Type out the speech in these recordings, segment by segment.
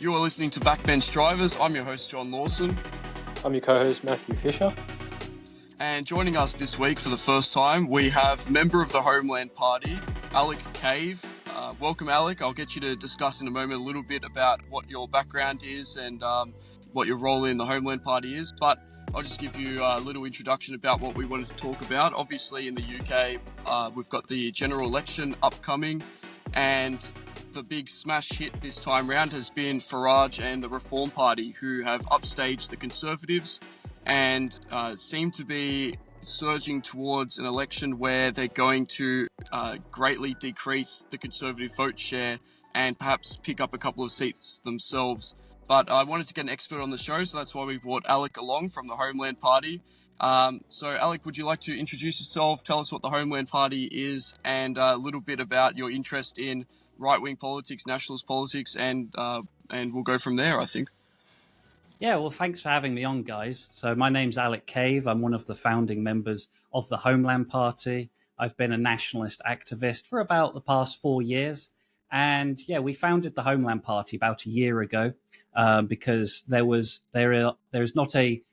You are listening to Backbench Drivers. I'm your host, John Lawson. I'm your co-host, Matthew Fisher. And joining us this week for the first time, we have member of the Homeland Party, Alec Cave. Welcome, Alec. I'll get you to discuss in a moment a little bit about what your background is and what your role in the Homeland Party is. But I'll just give you a little introduction about what we wanted to talk about. Obviously, in the UK, we've got the general election upcoming, and the big smash hit this time round has been Farage and the Reform Party, who have upstaged the Conservatives and seem to be surging towards an election where they're going to greatly decrease the Conservative vote share and perhaps pick up a couple of seats themselves. But I wanted to get an expert on the show, so that's why we brought Alec along from the Homeland Party. So, Alec, would you like to introduce yourself, tell us what the Homeland Party is, and a little bit about your interest in right-wing politics, nationalist politics, and we'll go from there, I think. Yeah, well, thanks for having me on, guys. So my name's Alec Cave. I'm one of the founding members of the Homeland Party. I've been a nationalist activist for about the past 4 years. And yeah, we founded the Homeland Party about a year ago because there is not a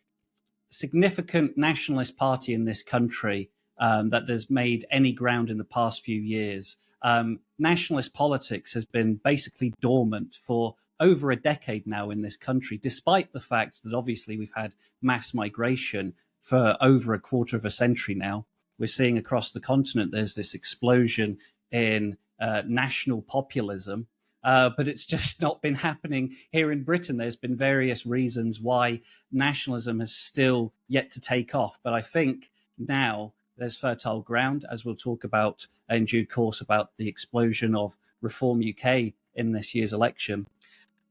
significant nationalist party in this country that has made any ground in the past few years. Nationalist politics has been basically dormant for over a decade now in this country, despite the fact that obviously we've had mass migration for over a quarter of a century now. We're seeing across the continent there's this explosion in national populism, but it's just not been happening here in Britain. There's been various reasons why nationalism has still yet to take off. But I think now there's fertile ground, as we'll talk about in due course, about the explosion of Reform UK in this year's election.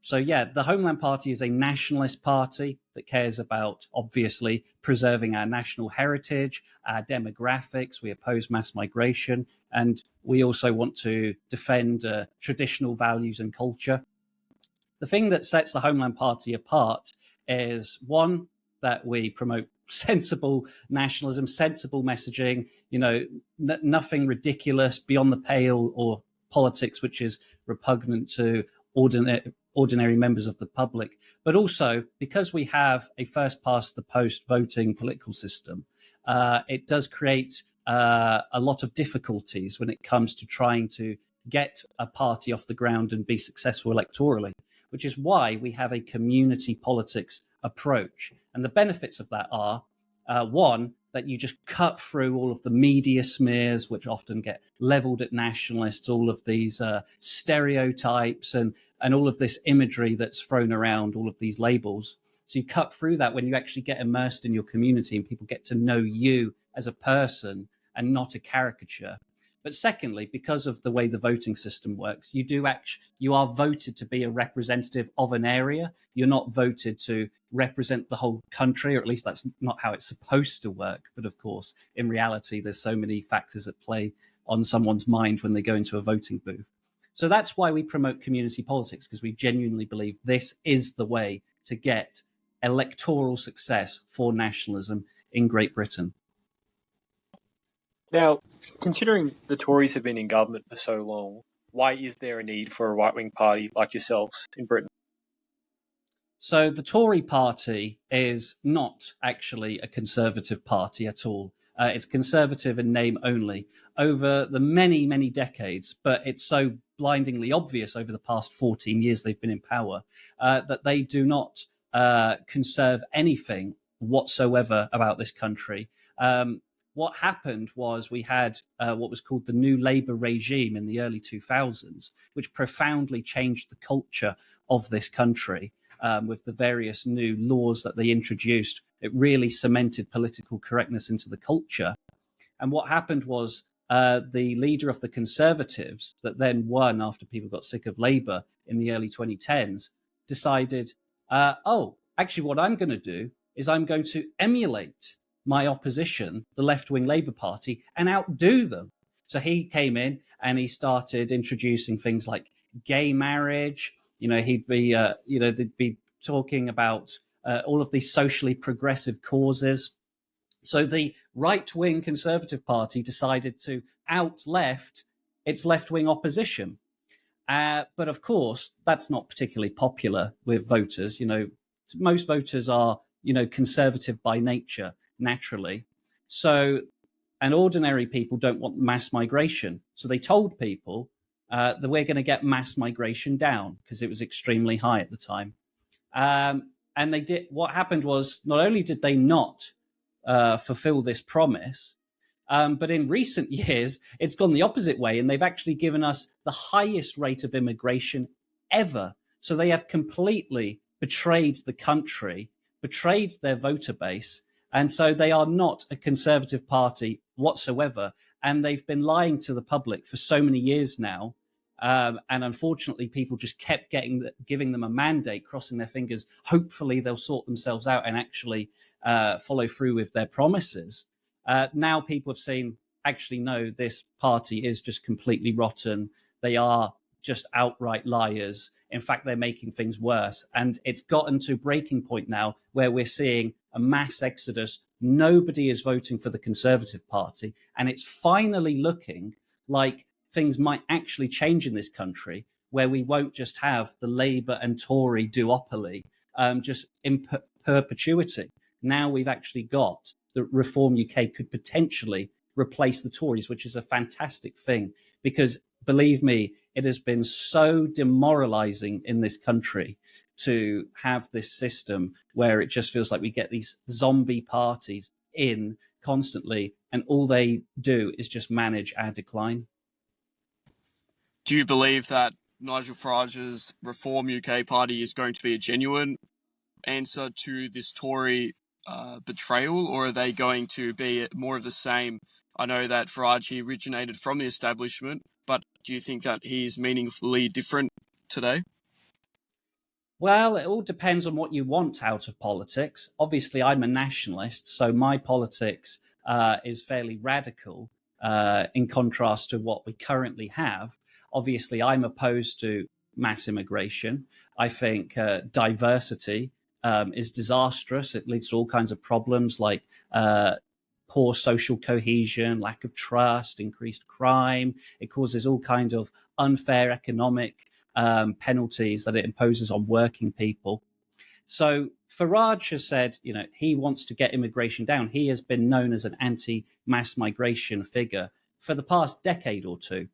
So yeah, the Homeland Party is a nationalist party that cares about, obviously, preserving our national heritage, our demographics. We oppose mass migration, and we also want to defend traditional values and culture. The thing that sets the Homeland Party apart is, one, that we promote sensible nationalism, sensible messaging, nothing ridiculous, beyond the pale, or politics which is repugnant to ordinary members of the public. But also, because we have a first past the post voting political system, it does create a lot of difficulties when it comes to trying to get a party off the ground and be successful electorally, which is why we have a community politics approach. And the benefits of that are, one, that you just cut through all of the media smears, which often get leveled at nationalists, all of these stereotypes and all of this imagery that's thrown around, all of these labels. So you cut through that when you actually get immersed in your community and people get to know you as a person and not a caricature. But secondly, because of the way the voting system works, you are voted to be a representative of an area. You're not voted to represent the whole country, or at least that's not how it's supposed to work. But of course, in reality, there's so many factors at play on someone's mind when they go into a voting booth. So that's why we promote community politics, because we genuinely believe this is the way to get electoral success for nationalism in Great Britain. Now, considering the Tories have been in government for so long, why is there a need for a right-wing party like yourselves in Britain? So the Tory party is not actually a conservative party at all. It's conservative in name only over the many, many decades, but it's so blindingly obvious over the past 14 years they've been in power that they do not conserve anything whatsoever about this country. What happened was we had what was called the New Labour regime in the early 2000s, which profoundly changed the culture of this country with the various new laws that they introduced. It really cemented political correctness into the culture. And what happened was the leader of the Conservatives that then won after people got sick of Labour in the early 2010s decided, actually what I'm going to do is I'm going to emulate my opposition, the left-wing Labour Party, and outdo them. So he came in and he started introducing things like gay marriage. They'd be talking about all of these socially progressive causes. So the right-wing Conservative Party decided to out-left its left-wing opposition. But of course, that's not particularly popular with voters. Most voters are, conservative by nature, naturally. So, and ordinary people don't want mass migration. So they told people that we're going to get mass migration down because it was extremely high at the time. And they did. What happened was not only did they not fulfill this promise, but in recent years, it's gone the opposite way, and they've actually given us the highest rate of immigration ever. So they have completely betrayed the country, betrayed their voter base, and so they are not a Conservative Party whatsoever. And they've been lying to the public for so many years now. And unfortunately, people just kept giving them a mandate, crossing their fingers. Hopefully, they'll sort themselves out and actually follow through with their promises. Now people have seen, actually, no, this party is just completely rotten. They are just outright liars. In fact, they're making things worse. And it's gotten to a breaking point now where we're seeing a mass exodus. Nobody is voting for the Conservative Party. And it's finally looking like things might actually change in this country, where we won't just have the Labour and Tory duopoly just in perpetuity. Now we've actually got the Reform UK could potentially replace the Tories, which is a fantastic thing, because believe me, it has been so demoralizing in this country to have this system where it just feels like we get these zombie parties in constantly, and all they do is just manage our decline. Do you believe that Nigel Farage's Reform UK party is going to be a genuine answer to this Tory betrayal, or are they going to be more of the same? I know that Farage, he originated from the establishment, but do you think that he's meaningfully different today? Well, it all depends on what you want out of politics. Obviously, I'm a nationalist, so my politics is fairly radical in contrast to what we currently have. Obviously, I'm opposed to mass immigration. I think diversity is disastrous. It leads to all kinds of problems like poor social cohesion, lack of trust, increased crime. It causes all kinds of unfair economic penalties that it imposes on working people. So Farage has said, he wants to get immigration down. He has been known as an anti-mass migration figure for the past decade or two.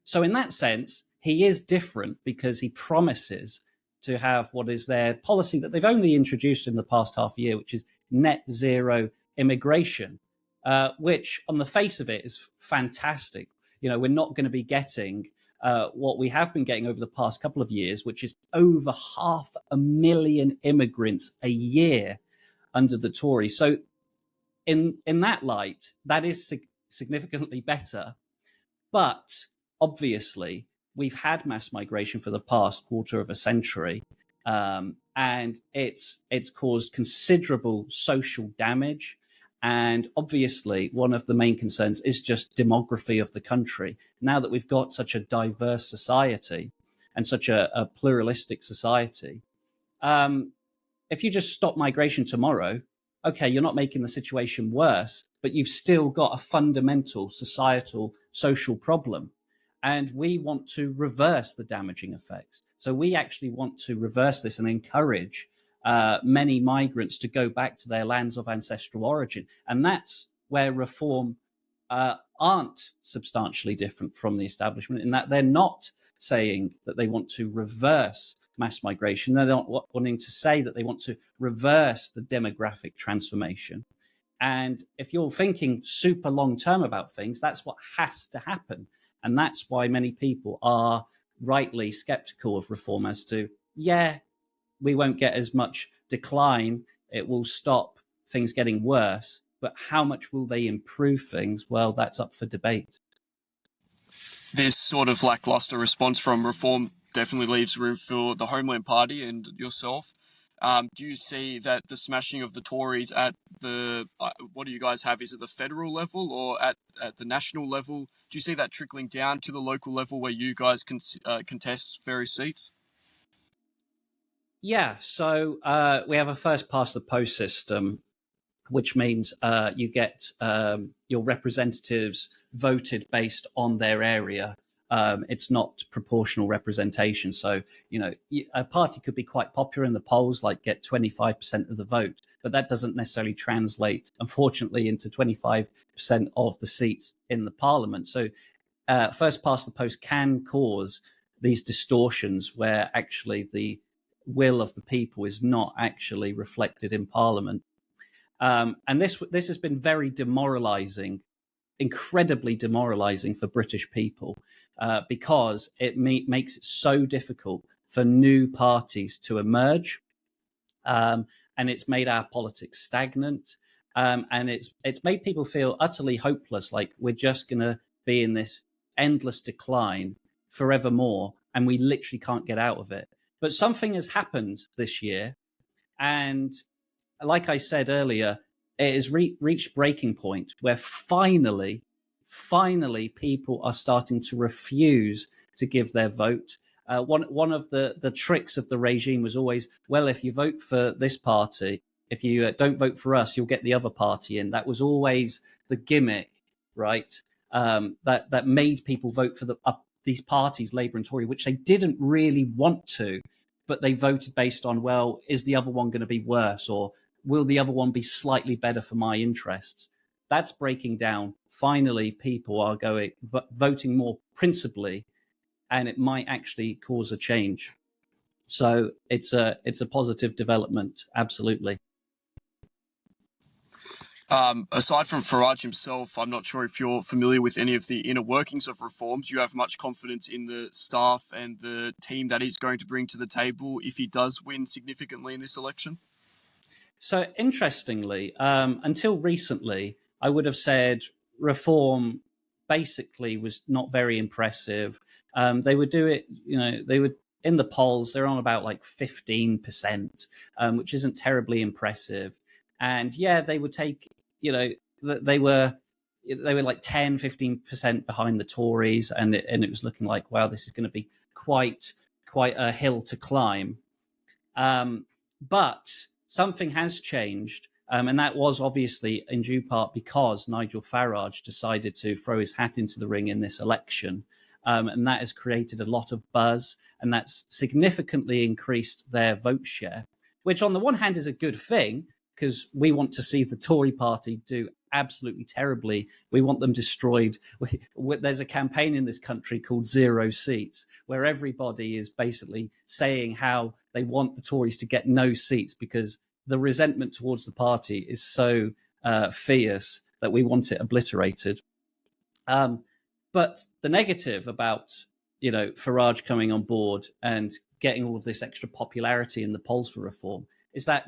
So in that sense, he is different because he promises to have what is their policy that they've only introduced in the past half year, which is net zero immigration, which on the face of it is fantastic. We're not going to be getting what we have been getting over the past couple of years, which is over 500,000 immigrants a year under the Tories. So in that light, that is significantly better. But obviously, we've had mass migration for the past quarter of a century, and it's caused considerable social damage. And obviously, one of the main concerns is just demography of the country. Now that we've got such a diverse society and such a pluralistic society, if you just stop migration tomorrow, okay, you're not making the situation worse, but you've still got a fundamental societal social problem. And we want to reverse the damaging effects. So we actually want to reverse this and encourage many migrants to go back to their lands of ancestral origin. And that's where Reform aren't substantially different from the establishment, in that they're not saying that they want to reverse mass migration. They're not wanting to say that they want to reverse the demographic transformation. And if you're thinking super long term about things, that's what has to happen. And that's why many people are rightly skeptical of Reform as to, we won't get as much decline. It will stop things getting worse. But how much will they improve things? Well, that's up for debate. This sort of lackluster response from Reform definitely leaves room for the Homeland Party and yourself. Do you see that the smashing of the Tories at the, what do you guys have? Is it the federal level or at the national level? Do you see that trickling down to the local level where you guys can contest various seats? Yeah, so we have a first past the post system, which means you get your representatives voted based on their area. It's not proportional representation. So, a party could be quite popular in the polls, like get 25% of the vote, but that doesn't necessarily translate, unfortunately, into 25% of the seats in the parliament. So first past the post can cause these distortions where actually the will of the people is not actually reflected in parliament. And this has been very demoralizing, incredibly demoralizing for British people, because it makes it so difficult for new parties to emerge, and it's made our politics stagnant, and it's made people feel utterly hopeless, like we're just going to be in this endless decline forevermore, and we literally can't get out of it. But something has happened this year, and like I said earlier, it has reached breaking point where finally people are starting to refuse to give their vote. One of the tricks of the regime was always, well, if you vote for this party, if you don't vote for us, you'll get the other party in. That was always the gimmick, right? That made people vote for these parties, Labour and Tory, which they didn't really want to, but they voted based on, well, is the other one going to be worse, or will the other one be slightly better for my interests? That's breaking down. Finally, people are voting more principally, and it might actually cause a change. So it's a positive development, absolutely. Aside from Farage himself, I'm not sure if you're familiar with any of the inner workings of reforms. Do you have much confidence in the staff and the team that he's going to bring to the table if he does win significantly in this election? So interestingly, until recently, I would have said reform basically was not very impressive. They would do it, they would, in the polls, they're on about like 15%, which isn't terribly impressive. And yeah, they would take, they were like 10, 15% behind the Tories, and it was looking like, wow, this is going to be quite a hill to climb. But something has changed, and that was obviously in due part because Nigel Farage decided to throw his hat into the ring in this election, and that has created a lot of buzz, and that's significantly increased their vote share, which on the one hand is a good thing, because we want to see the Tory party do absolutely terribly. We want them destroyed. There's a campaign in this country called Zero Seats, where everybody is basically saying how they want the Tories to get no seats because the resentment towards the party is so fierce that we want it obliterated. But the negative about Farage coming on board and getting all of this extra popularity in the polls for reform is that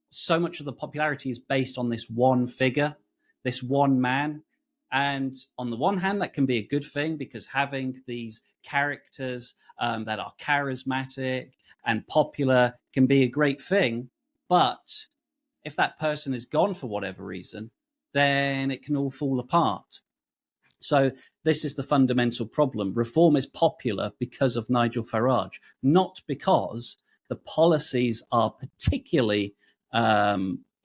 so much of the popularity is based on this one figure, this one man. And on the one hand, that can be a good thing, because having these characters that are charismatic and popular can be a great thing. But if that person is gone for whatever reason, then it can all fall apart. So this is the fundamental problem. Reform is popular because of Nigel Farage, not because the policies are particularly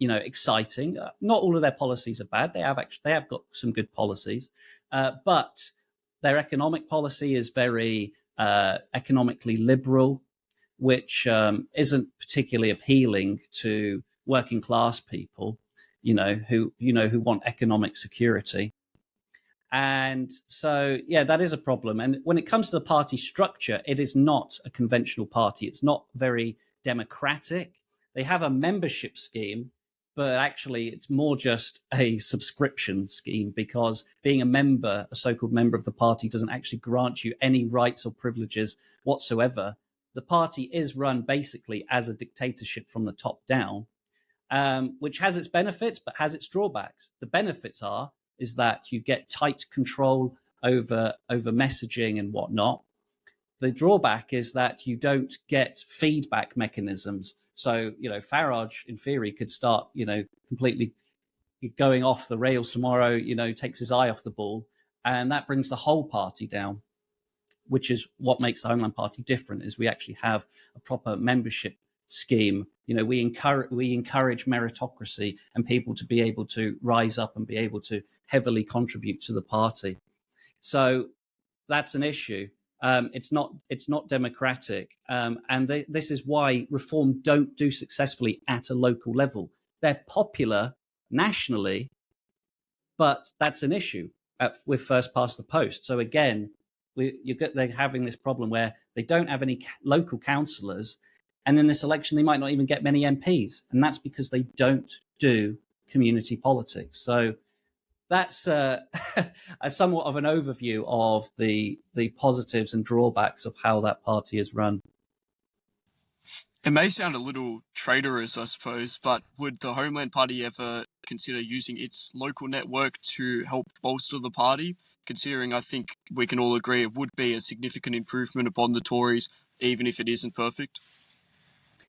exciting. Not all of their policies are bad. They have got some good policies, but their economic policy is very economically liberal, which isn't particularly appealing to working class people, who want economic security. And so, yeah, that is a problem. And when it comes to the party structure, it is not a conventional party. It's not very democratic. They have a membership scheme, but actually it's more just a subscription scheme, because being a so-called member of the party, doesn't actually grant you any rights or privileges whatsoever. The party is run basically as a dictatorship from the top down, which has its benefits, but has its drawbacks. The benefits is that you get tight control over messaging and whatnot. The drawback is that you don't get feedback mechanisms. So, Farage, in theory, could start, completely going off the rails tomorrow, takes his eye off the ball, and that brings the whole party down, which is what makes the Homeland Party different, is we actually have a proper membership scheme. We encourage meritocracy and people to be able to rise up and be able to heavily contribute to the party. So that's an issue. It's not democratic, and this is why reform don't do successfully at a local level. They're popular nationally, but that's an issue with first past the post. So again, they're having this problem where they don't have any local councillors, and in this election they might not even get many MPs, and that's because they don't do community politics. So that's a somewhat of an overview of the positives and drawbacks of how that party is run. It may sound a little traitorous, I suppose, but would the Homeland Party ever consider using its local network to help bolster the party? Considering I think we can all agree it would be a significant improvement upon the Tories, even if it isn't perfect.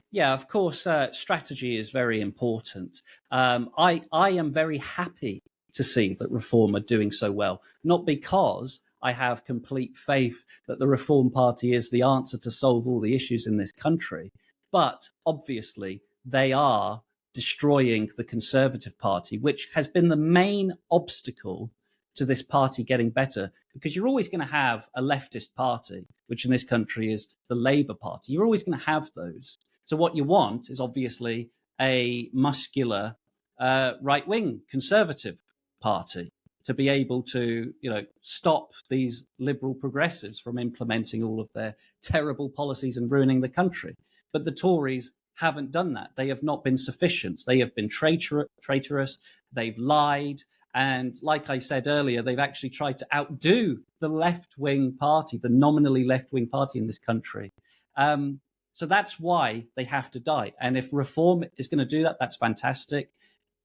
Yeah, of course, strategy is very important. I am very happy to see that Reform are doing so well, not because I have complete faith that the Reform Party is the answer to solve all the issues in this country, but obviously they are destroying the Conservative Party, which has been the main obstacle to this party getting better, because you're always going to have a leftist party, which in this country is the Labour Party. You're always going to have those. So what you want is obviously a muscular right-wing Conservative party to be able to, stop these liberal progressives from implementing all of their terrible policies and ruining the country. But the Tories haven't done that. They have not been sufficient. They have been traitorous. They've lied. And like I said earlier, they've actually tried to outdo the left-wing party, the nominally left-wing party in this country. So that's why they have to die. And if Reform is going to do that, that's fantastic.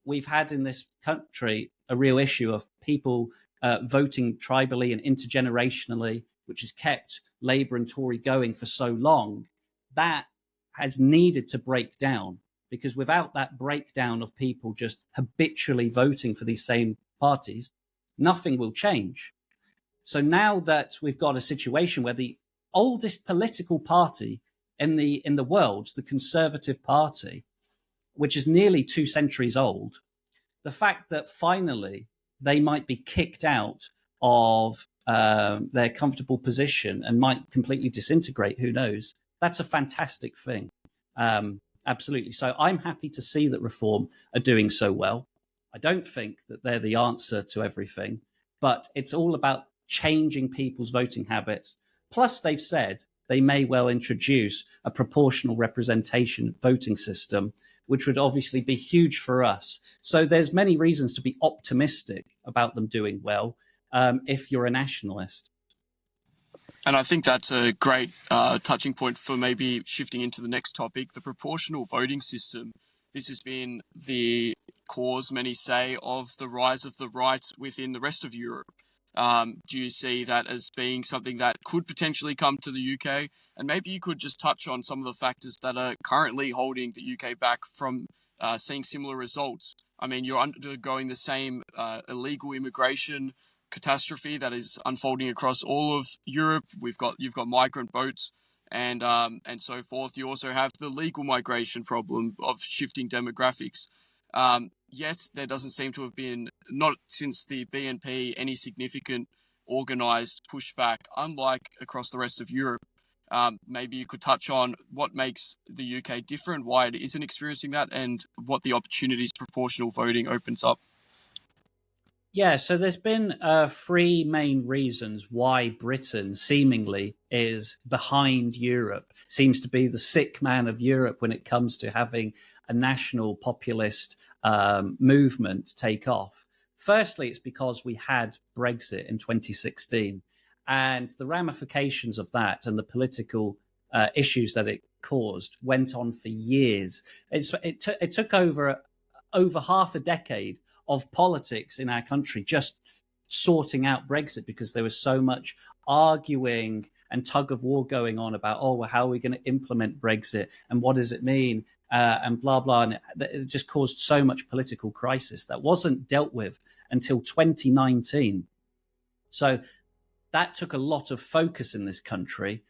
We've had in this country a real issue of people voting tribally and intergenerationally, which has kept Labour and Tory going for so long. That has needed to break down, because without that breakdown of people just habitually voting for these same parties, nothing will change. So now that we've got a situation where the oldest political party in the world, the Conservative Party, which is nearly 2 centuries old, the fact that finally they might be kicked out of their comfortable position and might completely disintegrate, who knows? That's a fantastic thing. Absolutely. So I'm happy to see that Reform are doing so well. I don't think that they're the answer to everything, but it's all about changing people's voting habits. Plus, they've said they may well introduce a proportional representation voting system, which would obviously be huge for us. So there's many reasons to be optimistic about them doing well if you're a nationalist. And I think that's a great touching point for maybe shifting into the next topic, the proportional voting system. This has been the cause, many say, of the rise of the right within the rest of Europe. Do you see that as being something that could potentially come to the UK? And maybe you could just touch on some of the factors that are currently holding the UK back from seeing similar results. I mean, you're undergoing the same illegal immigration catastrophe that is unfolding across all of Europe. You've got migrant boats and so forth. You also have the legal migration problem of shifting demographics. Yet there doesn't seem to have been, not since the BNP, any significant organised pushback, unlike across the rest of Europe. Maybe you could touch on what makes the UK different, why it isn't experiencing that, and what the opportunities proportional voting opens up. Yeah, so there's been 3 main reasons why Britain seemingly is behind Europe, seems to be the sick man of Europe when it comes to having a national populist movement take off. Firstly, it's because we had Brexit in 2016, and the ramifications of that and the political issues that it caused went on for years. It took over half a decade of politics in our country just sorting out Brexit, because there was so much arguing and tug of war going on about, well, how are we going to implement Brexit and what does it mean and blah, blah. And it just caused so much political crisis that wasn't dealt with until 2019. So that took a lot of focus in this country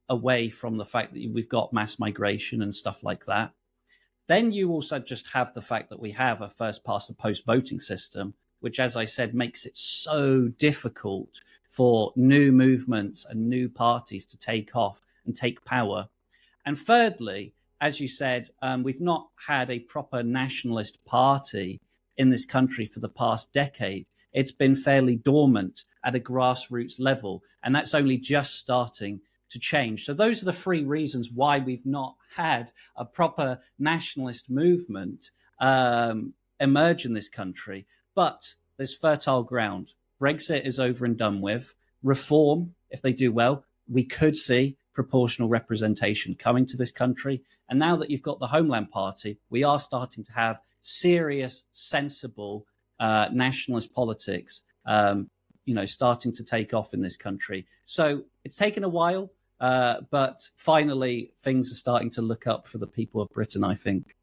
away from the fact that we've got mass migration and stuff like that. Then you also just have the fact that we have a first past the post voting system, which, as I said, makes it so difficult for new movements and new parties to take off and take power. And thirdly, as you said, we've not had a proper nationalist party in this country for the past decade. It's been fairly dormant at a grassroots level, and that's only just starting to change. So those are the three reasons why we've not had a proper nationalist movement emerge in this country. But there's fertile ground. Brexit is over and done with. Reform, if they do well, we could see proportional representation coming to this country. And now that you've got the Homeland Party, we are starting to have serious, sensible nationalist politics, starting to take off in this country. So it's taken a while, but finally things are starting to look up for the people of Britain, I think.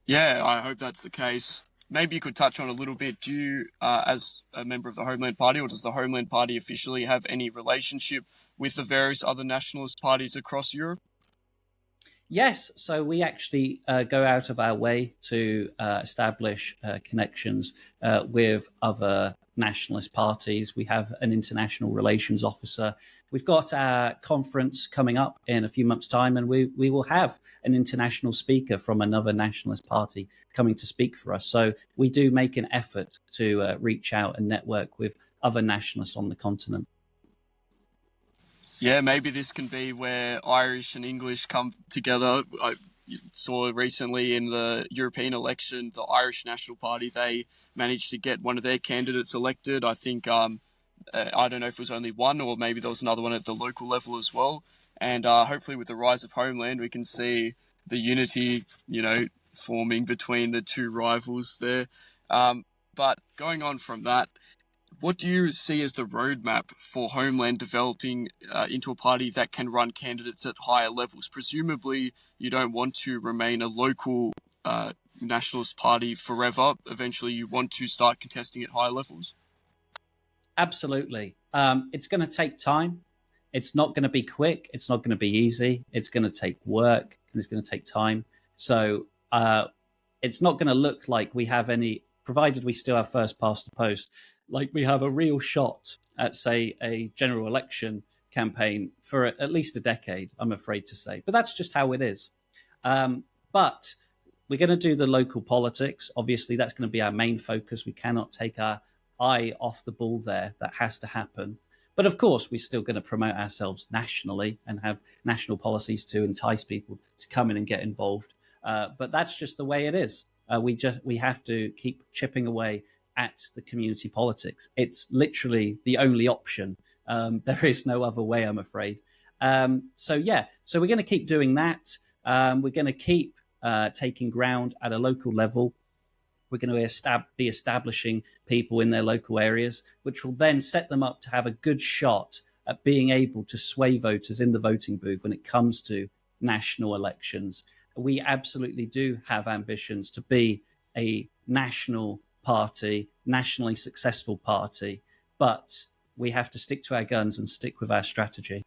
Yeah, I hope that's the case. Maybe you could touch on a little bit. Do you, as a member of the Homeland Party, or does the Homeland Party officially have any relationship with the various other nationalist parties across Europe? Yes, so we actually go out of our way to establish connections with other nationalist parties. We have an international relations officer. We've got our conference coming up in a few months' time, and we will have an international speaker from another nationalist party coming to speak for us. So we do make an effort to reach out and network with other nationalists on the continent. Yeah, maybe this can be where Irish and English come together. I saw recently in the European election, the Irish National Party, they managed to get one of their candidates elected. I think, I don't know if it was only one or maybe there was another one at the local level as well. And hopefully with the rise of Homeland, we can see the unity, forming between the two rivals there. But going on from that, what do you see as the roadmap for Homeland developing into a party that can run candidates at higher levels? Presumably, you don't want to remain a local nationalist party forever. Eventually, you want to start contesting at higher levels. Absolutely. It's going to take time. It's not going to be quick. It's not going to be easy. It's going to take work and it's going to take time. So it's not going to look like we have any, provided we still have first past the post, like we have a real shot at, say, a general election campaign for at least a decade, I'm afraid to say. But that's just how it is. But we're going to do the local politics. Obviously, that's going to be our main focus. We cannot take our eye off the ball there. That has to happen. But of course, we're still going to promote ourselves nationally and have national policies to entice people to come in and get involved. But that's just the way it is. We have to keep chipping away at the community politics. It's literally the only option. There is no other way, I'm afraid. So we're going to keep doing that. We're going to keep taking ground at a local level. We're going to be establishing people in their local areas, which will then set them up to have a good shot at being able to sway voters in the voting booth when it comes to national elections. We absolutely do have ambitions to be a national party, nationally successful party, but we have to stick to our guns and stick with our strategy.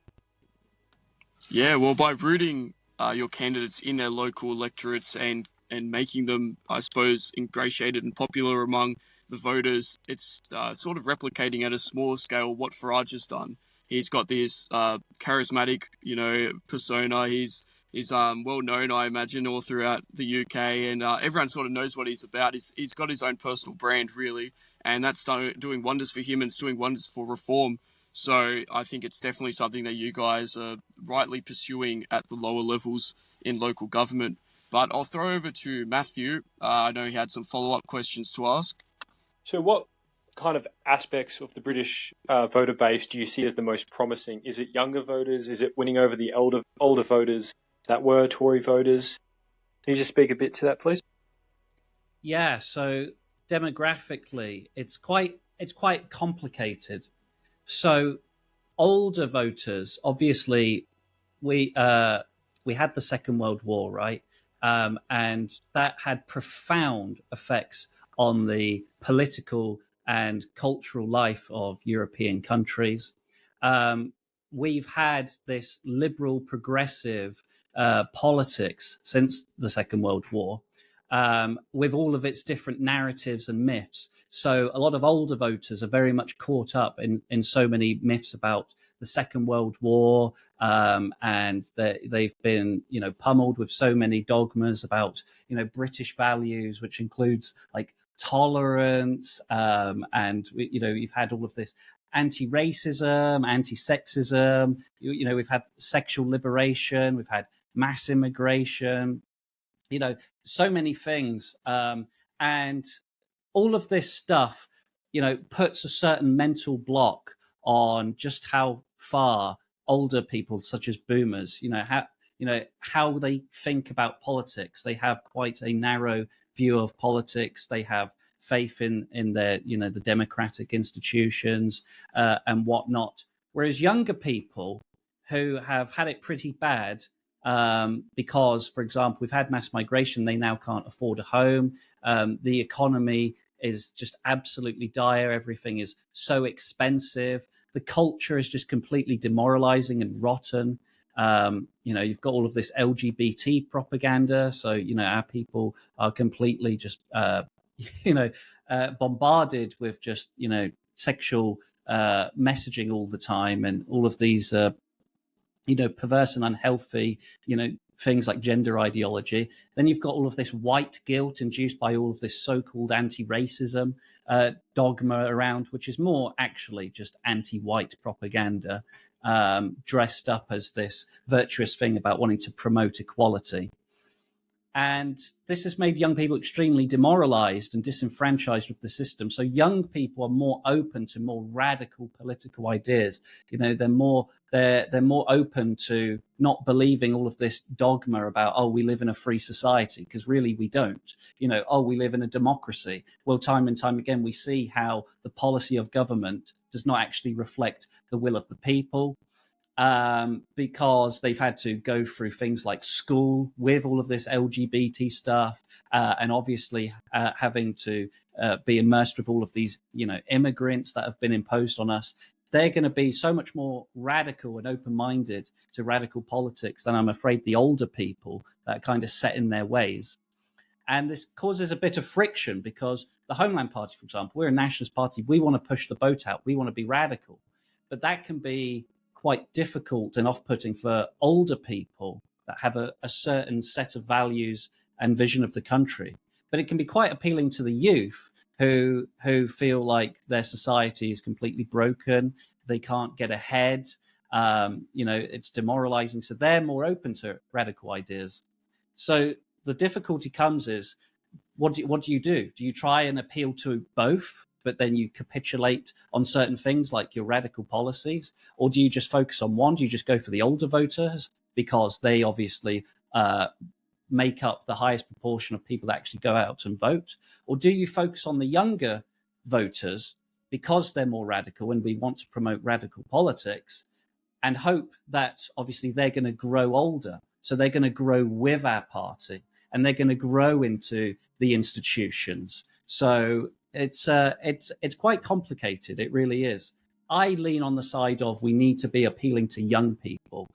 Yeah, well, by rooting your candidates in their local electorates and making them, I suppose, ingratiated and popular among the voters, it's sort of replicating at a smaller scale what Farage has done. He's got this charismatic, persona. He's well known, I imagine, all throughout the UK, and everyone sort of knows what he's about. He's got his own personal brand, really, and that's doing wonders for him and it's doing wonders for reform. So I think it's definitely something that you guys are rightly pursuing at the lower levels in local government. But I'll throw over to Matthew. I know he had some follow-up questions to ask. So what kind of aspects of the British voter base do you see as the most promising? Is it younger voters? Is it winning over the older voters that were Tory voters? Can you just speak a bit to that, please? Yeah, so demographically, it's quite complicated. So older voters, obviously, we had the Second World War, right? And that had profound effects on the political and cultural life of European countries. We've had this liberal, progressive politics since the Second World War. with all of its different narratives and myths. So a lot of older voters are very much caught up in so many myths about the Second World War, and they've been, pummeled with so many dogmas about, British values, which includes like tolerance, and you've had all of this anti-racism, anti-sexism. We've had sexual liberation, we've had mass immigration. So many things, and all of this stuff, puts a certain mental block on just how far older people, such as boomers, how they think about politics. They have quite a narrow view of politics. They have faith in their, the democratic institutions, and whatnot. Whereas younger people who have had it pretty bad, because, for example, we've had mass migration, they now can't afford a home. The economy is just absolutely dire. Everything is so expensive. The culture is just completely demoralizing and rotten. You've got all of this LGBT propaganda. So, our people are completely just, bombarded with just, sexual messaging all the time, and all of these perverse and unhealthy, things like gender ideology. Then you've got all of this white guilt induced by all of this so-called anti-racism dogma around, which is more actually just anti-white propaganda, dressed up as this virtuous thing about wanting to promote equality. And this has made young people extremely demoralized and disenfranchised with the system. So young people are more open to more radical political ideas. They're more open to not believing all of this dogma about, oh, we live in a free society, because really we don't. Oh, we live in a democracy. Well, time and time again, we see how the policy of government does not actually reflect the will of the people. Because they've had to go through things like school with all of this LGBT stuff, and obviously having to be immersed with all of these, immigrants that have been imposed on us. They're going to be so much more radical and open-minded to radical politics than, I'm afraid, the older people that are kind of set in their ways. And this causes a bit of friction, because the Homeland Party, for example, we're a nationalist party. We want to push the boat out. We want to be radical. But that can be quite difficult and off-putting for older people that have a certain set of values and vision of the country. But it can be quite appealing to the youth who feel like their society is completely broken. They can't get ahead. It's demoralizing. So they're more open to radical ideas. So the difficulty comes is, what do you do? Do you try and appeal to both, but then you capitulate on certain things like your radical policies? Or do you just focus on one? Do you just go for the older voters because they obviously make up the highest proportion of people that actually go out and vote? Or do you focus on the younger voters because they're more radical and we want to promote radical politics, and hope that obviously they're going to grow older? So they're going to grow with our party and they're going to grow into the institutions. So it's quite complicated. It really is. I lean on the side of, we need to be appealing to young people.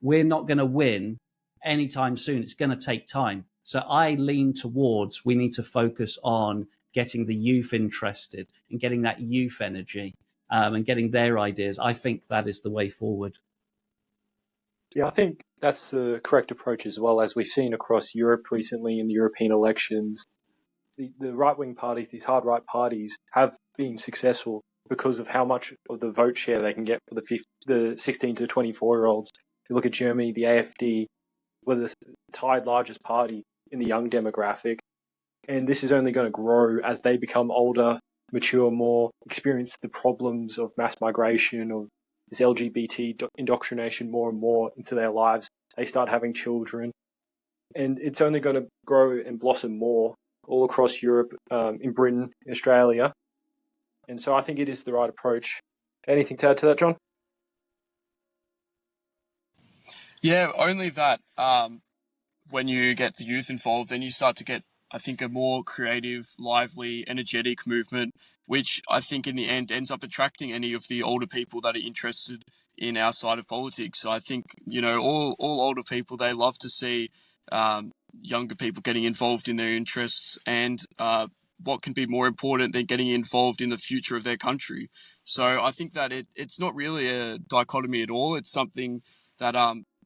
We're not going to win anytime soon. It's going to take time. So I lean towards, we need to focus on getting the youth interested and getting that youth energy, and getting their ideas. I think that is the way forward. Yeah, I think that's the correct approach as well, as we've seen across Europe recently in the European elections. The right-wing parties, these hard right parties, have been successful because of how much of the vote share they can get for the 16 to 24-year-olds. If you look at Germany, the AfD were the tied largest party in the young demographic. And this is only going to grow as they become older, mature more, experience the problems of mass migration, of this LGBT indoctrination more and more into their lives. They start having children. And it's only going to grow and blossom more all across Europe, in Britain, Australia. And so I think it is the right approach. Anything to add to that, John? Yeah, only that when you get the youth involved, then you start to get, I think, a more creative, lively, energetic movement, which I think in the end ends up attracting any of the older people that are interested in our side of politics. I think, all older people, they love to see younger people getting involved in their interests, and what can be more important than getting involved in the future of their country. So I think that it's not really a dichotomy at all. It's something that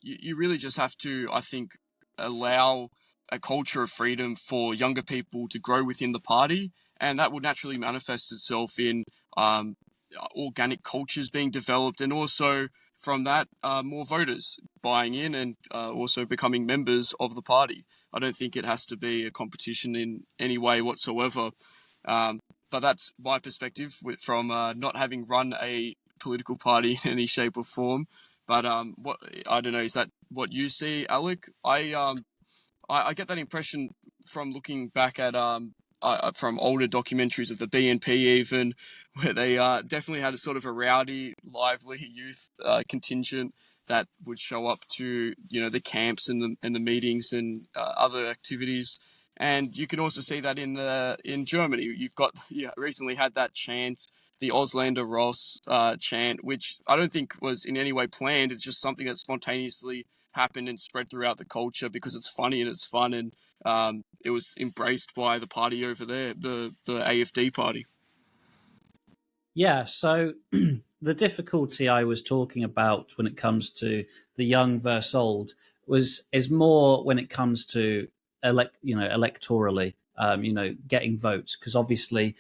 you really just have to, I think, allow a culture of freedom for younger people to grow within the party, and that will naturally manifest itself in organic cultures being developed, and also from that, more voters buying in and also becoming members of the party. I don't think it has to be a competition in any way whatsoever. But that's my perspective from not having run a political party in any shape or form. But what I don't know, is that what you see, Alec? I get that impression from looking back at from older documentaries of the BNP, even, where they definitely had a sort of a rowdy, lively youth contingent that would show up to the camps and the meetings and other activities. And you can also see that in Germany. You recently had that chant, the Ausländer Ross chant, which I don't think was in any way planned. It's just something that spontaneously happened and spread throughout the culture because it's funny and it's fun, and it was embraced by the party over there, the AfD party. Yeah, so the difficulty I was talking about when it comes to the young versus old is more when it comes to electorally, getting votes, because obviously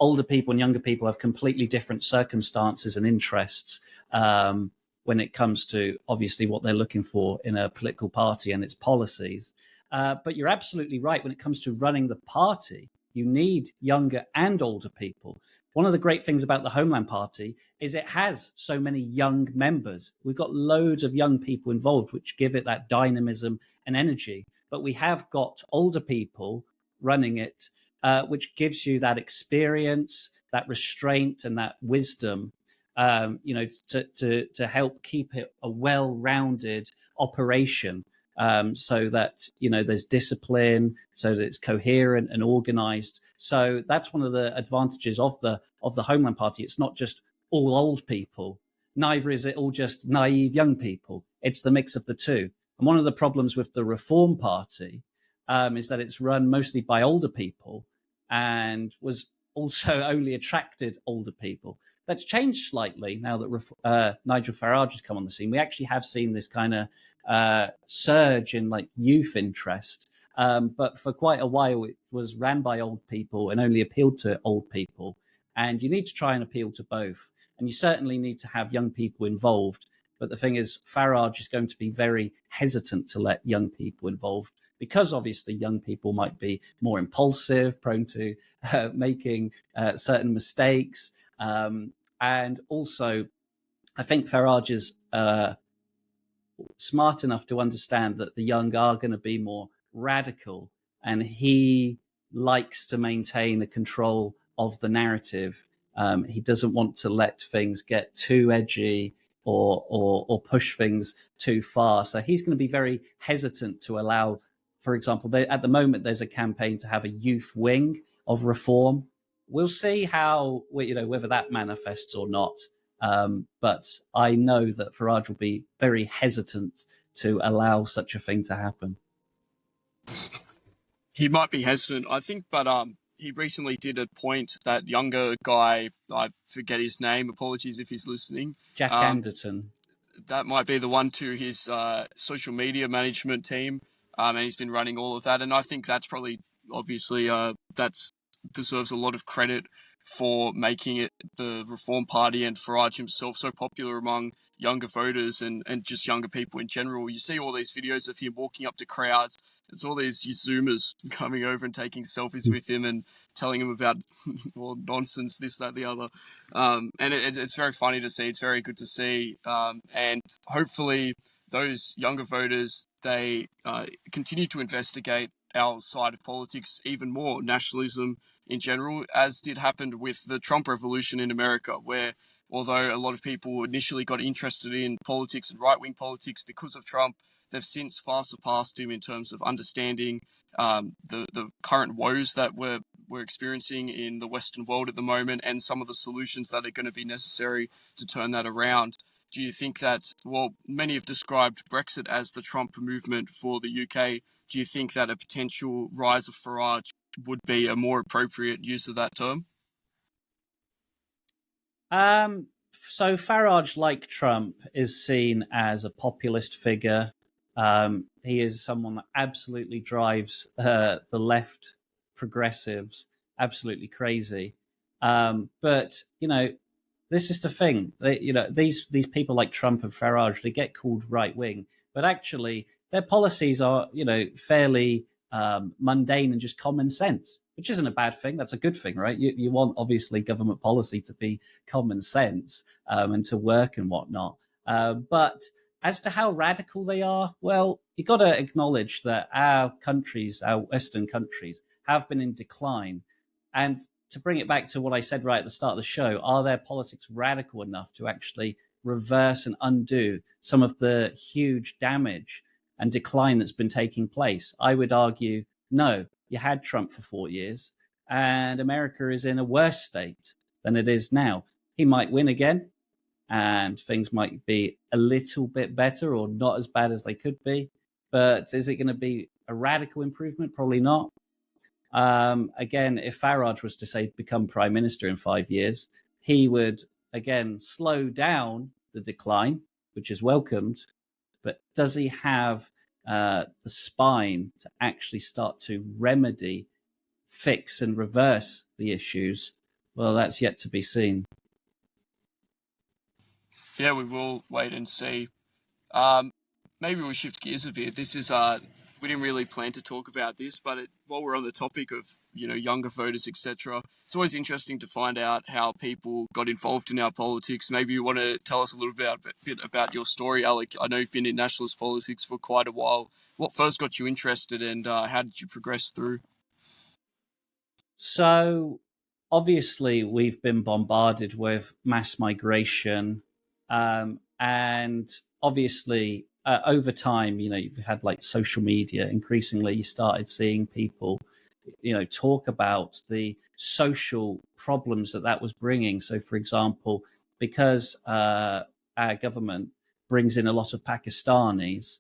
older people and younger people have completely different circumstances and interests when it comes to obviously what they're looking for in a political party and its policies. But you're absolutely right. When it comes to running the party, you need younger and older people. One of the great things about the Homeland Party is it has so many young members. We've got loads of young people involved, which give it that dynamism and energy. But we have got older people running it, which gives you that experience, that restraint, and that wisdom, to help keep it a well-rounded operation, so that there's discipline, so that it's coherent and organized. So that's one of the advantages of the Homeland Party. It's not just all old people, neither is it all just naive young people. It's the mix of the two. And one of the problems with the Reform Party is that it's run mostly by older people and was also only attracted older people. That's changed slightly now that Nigel Farage has come on the scene. We actually have seen this kind of surge in youth interest, but for quite a while it was ran by old people and only appealed to old people. And you need to try and appeal to both, and you certainly need to have young people involved. But the thing is, Farage is going to be very hesitant to let young people involved, because obviously young people might be more impulsive, prone to making certain mistakes. And also, I think Farage is smart enough to understand that the young are going to be more radical, and he likes to maintain the control of the narrative. He doesn't want to let things get too edgy or push things too far. So he's going to be very hesitant to allow, for example, at the moment there's a campaign to have a youth wing of Reform. We'll see how, whether that manifests or not. But I know that Farage will be very hesitant to allow such a thing to happen. He might be hesitant, I think, but he recently did a point, that younger guy, I forget his name, apologies if he's listening. Jack Anderton. That might be the one, to his social media management team, and he's been running all of that. And I think that's probably, obviously, that's deserves a lot of credit for making it, the Reform Party and Farage himself, so popular among younger voters and just younger people in general. You see all these videos of him walking up to crowds. It's all these Zoomers coming over and taking selfies with him and telling him about nonsense, this, that, the other. And it's very funny to see. It's very good to see. And hopefully those younger voters, they continue to investigate our side of politics even more, nationalism in general, as did happen with the Trump revolution in America, where although a lot of people initially got interested in politics and right-wing politics because of Trump, they've since far surpassed him in terms of understanding the current woes that we're experiencing in the Western world at the moment, and some of the solutions that are going to be necessary to turn that around. Do you think that, well, many have described Brexit as the Trump movement for the UK. do you think that a potential rise of Farage would be a more appropriate use of that term? So Farage, like Trump, is seen as a populist figure. He is someone that absolutely drives the left progressives absolutely crazy. But this is the thing. These people like Trump and Farage, they get called right wing, but actually their policies are fairly mundane and just common sense, which isn't a bad thing. That's a good thing, right? You want obviously government policy to be common sense and to work and whatnot. But as to how radical they are, well, you got to acknowledge that our countries, our Western countries, have been in decline. And to bring it back to what I said right at the start of the show, are their politics radical enough to actually reverse and undo some of the huge damage and decline that's been taking place? I would argue, no. You had Trump for 4 years, and America is in a worse state than it is now. He might win again, and things might be a little bit better or not as bad as they could be. But is it going to be a radical improvement? Probably not. Again, if Farage was to say become prime minister in 5 years, he would again slow down the decline, which is welcomed. But does he have the spine to actually start to remedy, fix, and reverse the issues? Well, that's yet to be seen. Yeah, we will wait and see. Maybe we'll shift gears a bit. This is we didn't really plan to talk about this, but while we're on the topic of younger voters, etc., it's always interesting to find out how people got involved in our politics. Maybe you want to tell us a little bit about your story, Alec. I know you've been in nationalist politics for quite a while. What first got you interested, and how did you progress through? So, obviously, we've been bombarded with mass migration, and obviously, over time, you've had like social media. Increasingly, you started seeing people, talk about the social problems that was bringing. So, for example, because our government brings in a lot of Pakistanis,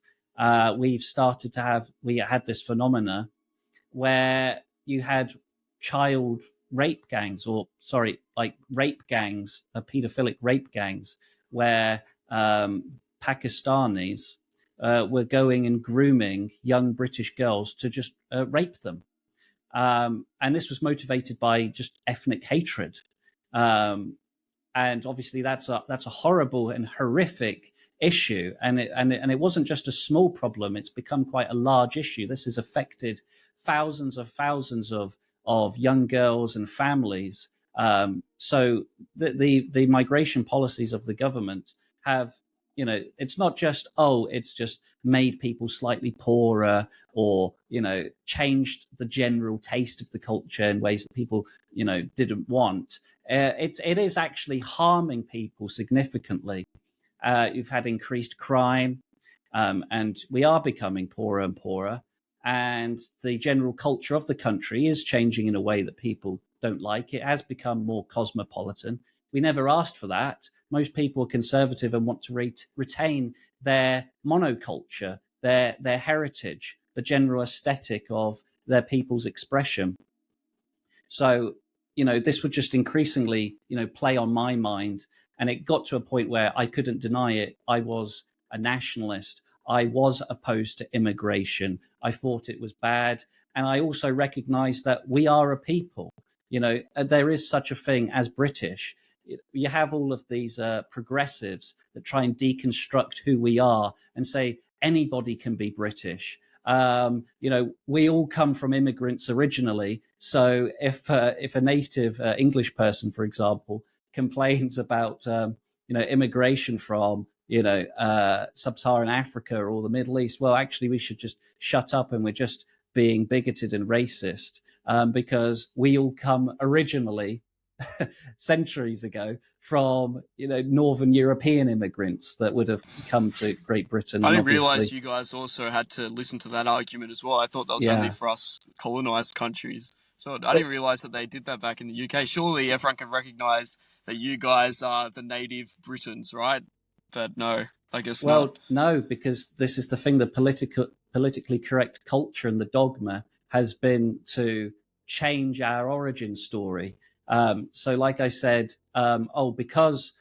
we had this phenomena where you had child rape gangs, pedophilic rape gangs, where Pakistanis were going and grooming young British girls to just rape them. And this was motivated by just ethnic hatred. And obviously that's a horrible and horrific issue. And it wasn't just a small problem. It's become quite a large issue. This has affected thousands of young girls and families. So the migration policies of the government have, it's not just, it's just made people slightly poorer or, changed the general taste of the culture in ways that people, didn't want. It is actually harming people significantly. You've had increased crime, and we are becoming poorer and poorer. And the general culture of the country is changing in a way that people don't like. It has become more cosmopolitan. We never asked for that. Most people are conservative and want to retain their monoculture, their heritage, the general aesthetic of their people's expression. So, this would just increasingly, play on my mind. And it got to a point where I couldn't deny it. I was a nationalist. I was opposed to immigration. I thought it was bad. And I also recognized that we are a people. There is such a thing as British. You have all of these progressives that try and deconstruct who we are and say anybody can be British. We all come from immigrants originally. So if a native English person, for example, complains about immigration from sub-Saharan Africa or the Middle East, well, actually, we should just shut up, and we're just being bigoted and racist because we all come originally centuries ago from Northern European immigrants that would have come to Great Britain. I didn't realize you guys also had to listen to that argument as well. I thought that was only for us colonized countries. So I didn't realize that they did that back in the UK. Surely everyone can recognize that you guys are the native Britons, right? But no, I guess not. Well, no, because this is the thing. The politically correct culture and the dogma has been to change our origin story. So, like I said, because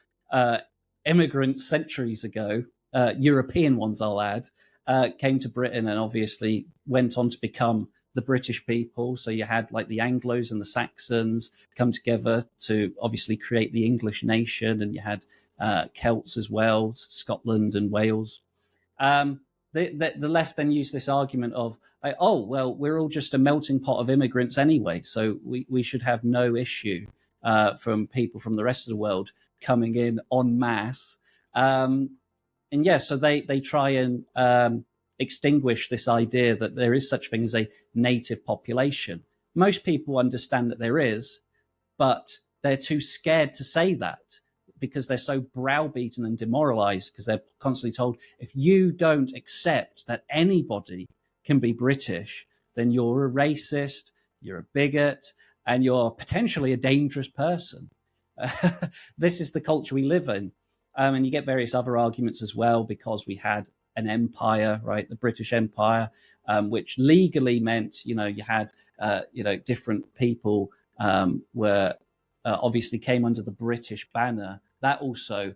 immigrants centuries ago, European ones, I'll add, came to Britain and obviously went on to become the British people. So you had like the Anglos and the Saxons come together to obviously create the English nation, and you had Celts as well, Scotland and Wales. The left then used this argument of, oh, well, we're all just a melting pot of immigrants anyway, so we should have no issue from people from the rest of the world coming in en masse. And yeah, so they try and extinguish this idea that there is such thing as a native population. Most people understand that there is, but they're too scared to say that because they're so browbeaten and demoralized because they're constantly told, if you don't accept that anybody can be British, then you're a racist, you're a bigot, and you're potentially a dangerous person. This is the culture we live in. And you get various other arguments as well, because we had an empire, right? The British Empire, which legally meant, you had, different people were obviously came under the British banner. That also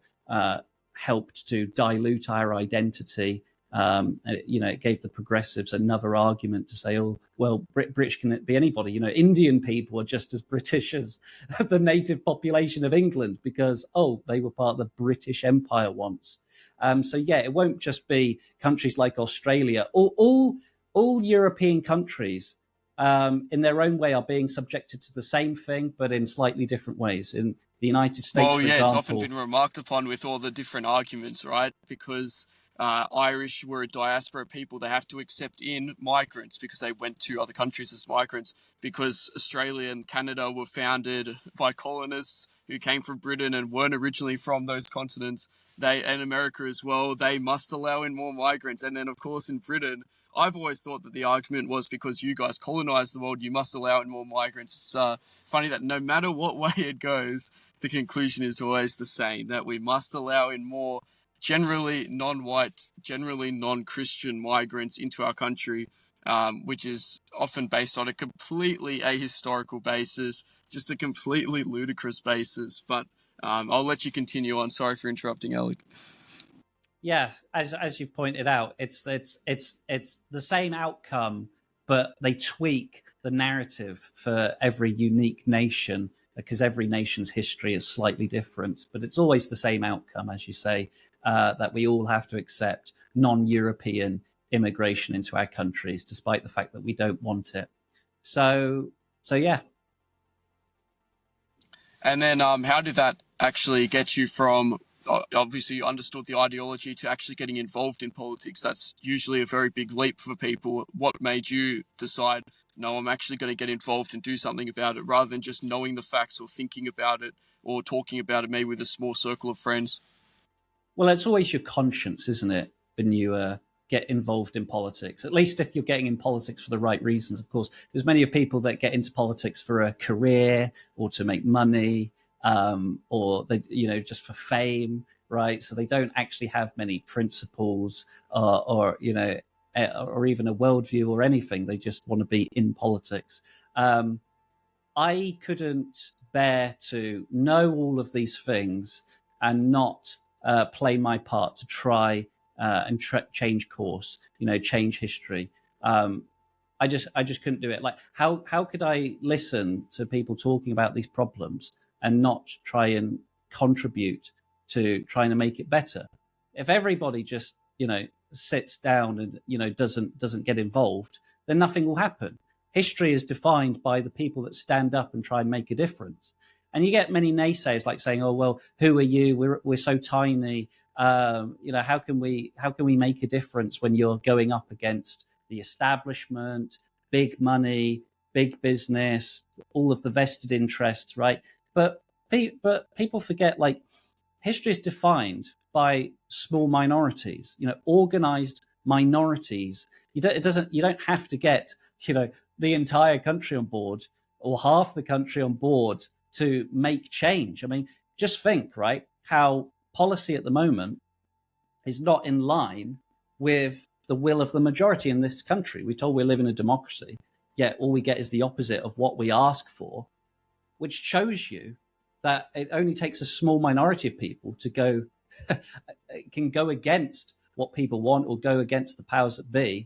helped to dilute our identity. It gave the progressives another argument to say, oh, well, British can be anybody. Indian people are just as British as the native population of England because, they were part of the British Empire once. So, yeah, it won't just be countries like Australia. All European countries in their own way are being subjected to the same thing, but in slightly different ways. In the United States, for example, it's often been remarked upon with all the different arguments, right? Because Irish were a diaspora people, they have to accept in migrants because they went to other countries as migrants. Because Australia and Canada were founded by colonists who came from Britain and weren't originally from those continents. And America as well, they must allow in more migrants. And then, of course, in Britain, I've always thought that the argument was because you guys colonized the world, you must allow in more migrants. It's funny that no matter what way it goes, the conclusion is always the same, that we must allow in more generally non-white, generally non-Christian migrants into our country, which is often based on a completely ahistorical basis, just a completely ludicrous basis. But I'll let you continue on. Sorry for interrupting, Alec. Yeah, as you've pointed out, it's the same outcome, but they tweak the narrative for every unique nation because every nation's history is slightly different. But it's always the same outcome, as you say, that we all have to accept non-European immigration into our countries, despite the fact that we don't want it. So yeah. And then how did that actually get you from, obviously you understood the ideology, to actually getting involved in politics? That's usually a very big leap for people. What made you decide, no, I'm actually going to get involved and do something about it, rather than just knowing the facts or thinking about it or talking about it maybe with a small circle of friends? Well, it's always your conscience, isn't it, when you get involved in politics? At least if you're getting in politics for the right reasons, of course. There's many of people that get into politics for a career or to make money, or they, just for fame, right? So they don't actually have many principles or even a worldview or anything. They just want to be in politics. I couldn't bear to know all of these things and not play my part to try and change course, change history. I just couldn't do it. Like, how could I listen to people talking about these problems and not try and contribute to trying to make it better? If everybody just, sits down and, doesn't get involved, then nothing will happen. History is defined by the people that stand up and try and make a difference. And you get many naysayers like saying, "Oh, well, who are you? We're so tiny. How can we make a difference when you're going up against the establishment, big money, big business, all of the vested interests, right?" But people forget, like, history is defined by small minorities, organized minorities. You don't have to get, the entire country on board or half the country on board to make change. I mean, just think, right, how policy at the moment is not in line with the will of the majority in this country. We're told we live in a democracy, yet all we get is the opposite of what we ask for, which shows you that it only takes a small minority of people to go can go against what people want or go against the powers that be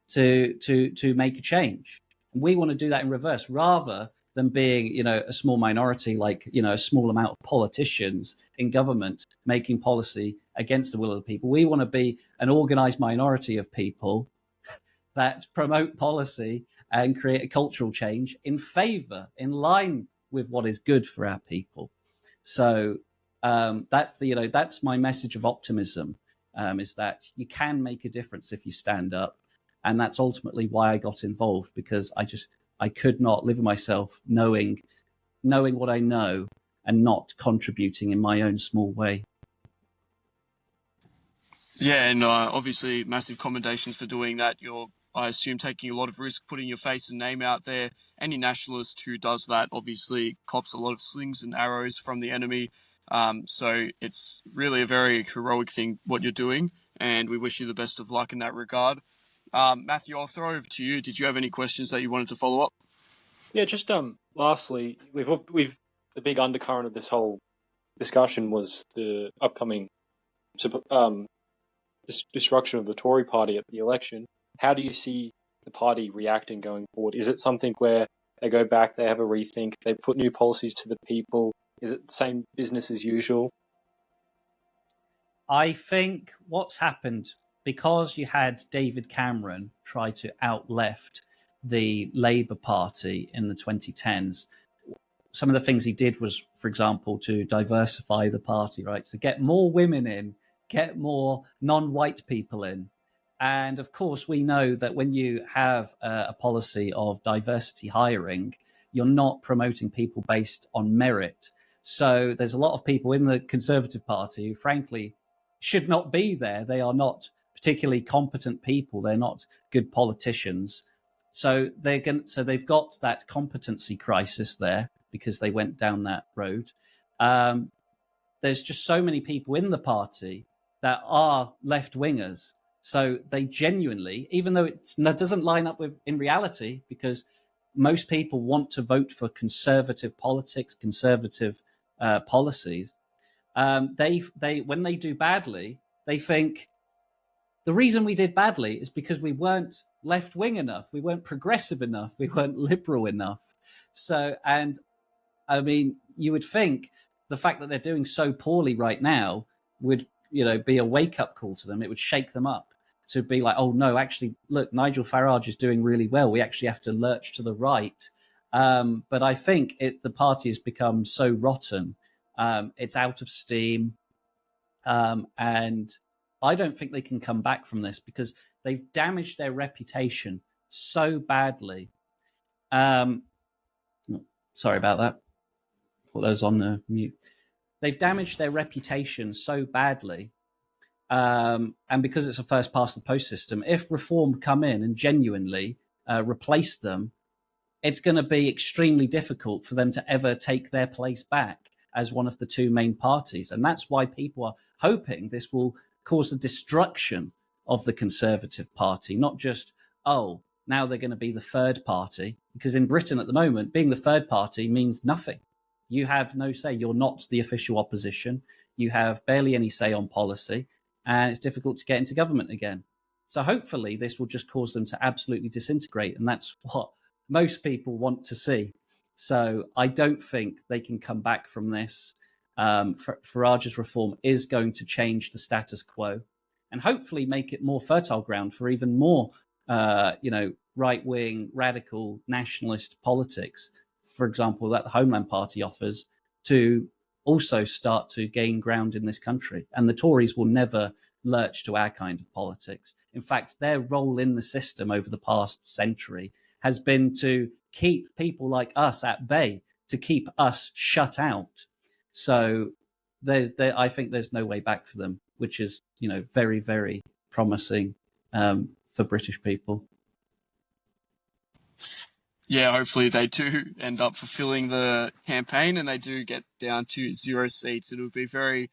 to make a change. And we want to do that in reverse, rather than being, a small minority, like, a small amount of politicians in government making policy against the will of the people. We want to be an organized minority of people that promote policy and create a cultural change in line with what is good for our people. So that's my message of optimism, is that you can make a difference if you stand up. And that's ultimately why I got involved, because I could not live with myself knowing what I know and not contributing in my own small way. Yeah, and obviously massive commendations for doing that. You're, I assume, taking a lot of risk, putting your face and name out there. Any nationalist who does that obviously cops a lot of slings and arrows from the enemy. So it's really a very heroic thing what you're doing, and we wish you the best of luck in that regard. Matthew, I'll throw over to you. Did you have any questions that you wanted to follow up? Yeah, just lastly, we've the big undercurrent of this whole discussion was the upcoming destruction of the Tory party at the election. How do you see the party reacting going forward? Is it something where they go back, they have a rethink, they put new policies to the people? Is it the same business as usual? I think what's happened, because you had David Cameron try to out-left the Labour Party in the 2010s, some of the things he did was, for example, to diversify the party, right? So get more women in, get more non-white people in. And of course, we know that when you have a policy of diversity hiring, you're not promoting people based on merit. So there's a lot of people in the Conservative Party who, frankly, should not be there. They are not particularly competent people. They're not good politicians. So they've got that competency crisis there because they went down that road. There's just so many people in the party that are left-wingers. So they genuinely, even though it doesn't line up with in reality, because most people want to vote for conservative politics, conservative policies, they when they do badly, they think the reason we did badly is because we weren't left-wing enough, we weren't progressive enough, we weren't liberal enough. So, and I mean, you would think the fact that they're doing so poorly right now would, be a wake-up call to them. It would shake them up to be like, oh no, actually, look, Nigel Farage is doing really well. We actually have to lurch to the right. But I think the party has become so rotten. It's out of steam. And I don't think they can come back from this because they've damaged their reputation so badly. Sorry about that. Thought that was on mute. They've damaged their reputation so badly. And because it's a first past the post system, if reform come in and genuinely replace them, it's going to be extremely difficult for them to ever take their place back as one of the two main parties. And that's why people are hoping this will cause the destruction of the Conservative Party, not just, oh, now they're going to be the third party. Because in Britain at the moment, being the third party means nothing. You have no say. You're not the official opposition. You have barely any say on policy. And it's difficult to get into government again. So hopefully this will just cause them to absolutely disintegrate. And that's what most people want to see. So I don't think they can come back from this. Farage's reform is going to change the status quo and hopefully make it more fertile ground for even more, right-wing, radical, nationalist politics, for example, that the Homeland Party offers, to also start to gain ground in this country. And the Tories will never lurch to our kind of politics. In fact, their role in the system over the past century has been to keep people like us at bay, to keep us shut out. So I think there's no way back for them, which is, very, very promising for British people. Yeah, hopefully they do end up fulfilling the campaign and they do get down to 0 seats. It would be very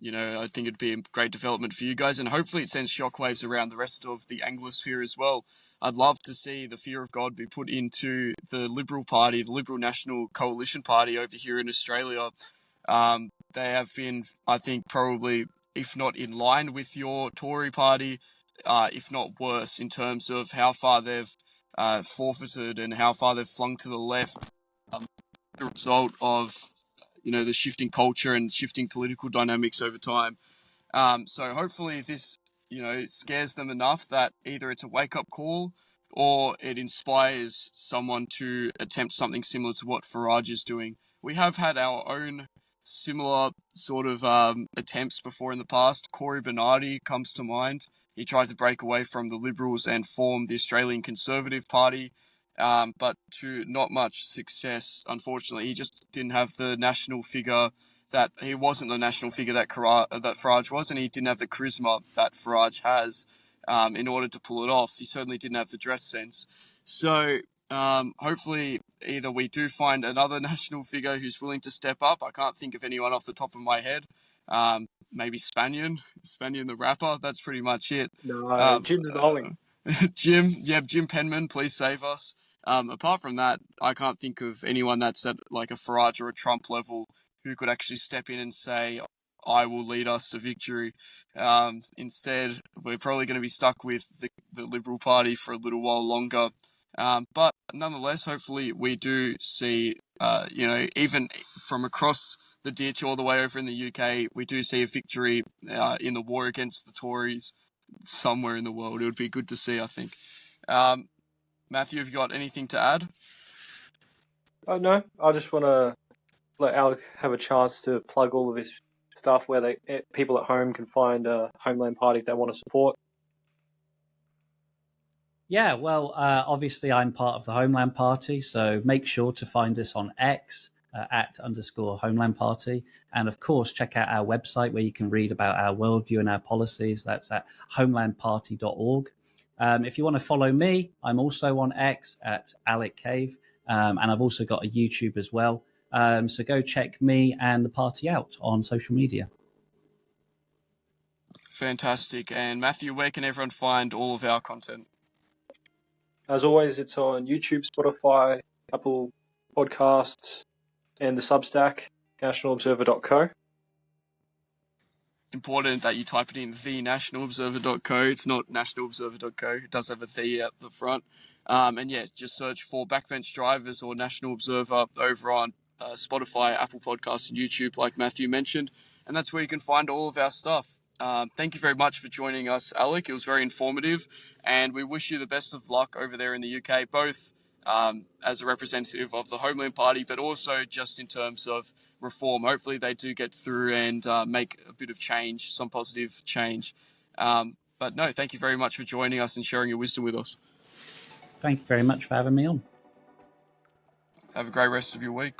I think it'd be a great development for you guys, and hopefully it sends shockwaves around the rest of the Anglosphere as well. I'd love to see the fear of God be put into the Liberal Party, the Liberal National Coalition Party over here in Australia. They have been, I think, probably, if not in line with your Tory party, if not worse, in terms of how far they've forfeited and how far they've flung to the left, the result of the shifting culture and shifting political dynamics over time. So hopefully this scares them enough that either it's a wake up call or it inspires someone to attempt something similar to what Farage is doing. We have had our own similar sort of attempts before in the past. Corey Bernardi comes to mind. He tried to break away from the Liberals and form the Australian Conservative Party, but to not much success, unfortunately. He just didn't have the national figure he wasn't the national figure that Farage was, and he didn't have the charisma that Farage has in order to pull it off. He certainly didn't have the dress sense. So hopefully either we do find another national figure who's willing to step up. I can't think of anyone off the top of my head. Maybe Spanion the rapper. That's pretty much it. No, Jim's bowling. Jim Penman, please save us. Apart from that, I can't think of anyone that's at like a Farage or a Trump level who could actually step in and say, I will lead us to victory. Instead, we're probably going to be stuck with the Liberal Party for a little while longer. But nonetheless, hopefully we do see, even from across the ditch all the way over in the UK, we do see a victory in the war against the Tories somewhere in the world. It would be good to see, I think. Matthew, have you got anything to add? No, I just want to let Alec have a chance to plug all of his stuff where people at home can find a Homeland Party if they want to support. Yeah, well, obviously I'm part of the Homeland Party, so make sure to find us on X @_Homeland Party. And of course, check out our website where you can read about our worldview and our policies. That's at homelandparty.org. If you want to follow me, I'm also on X at Alec Cave, and I've also got a YouTube as well. So go check me and the party out on social media. Fantastic. And Matthew, where can everyone find all of our content? As always, it's on YouTube, Spotify, Apple Podcasts, and the Substack, nationalobserver.co. Important that you type it in thenationalobserver.co. It's not nationalobserver.co. It does have a "the" at the front. And yeah, just search for Backbench Drivers or National Observer over on Spotify, Apple Podcasts, and YouTube, like Matthew mentioned. And that's where you can find all of our stuff. Thank you very much for joining us, Alec. It was very informative. And we wish you the best of luck over there in the UK, both as a representative of the Homeland Party, but also just in terms of reform. Hopefully they do get through and make a bit of change, some positive change. But no, thank you very much for joining us and sharing your wisdom with us. Thank you very much for having me on. Have a great rest of your week.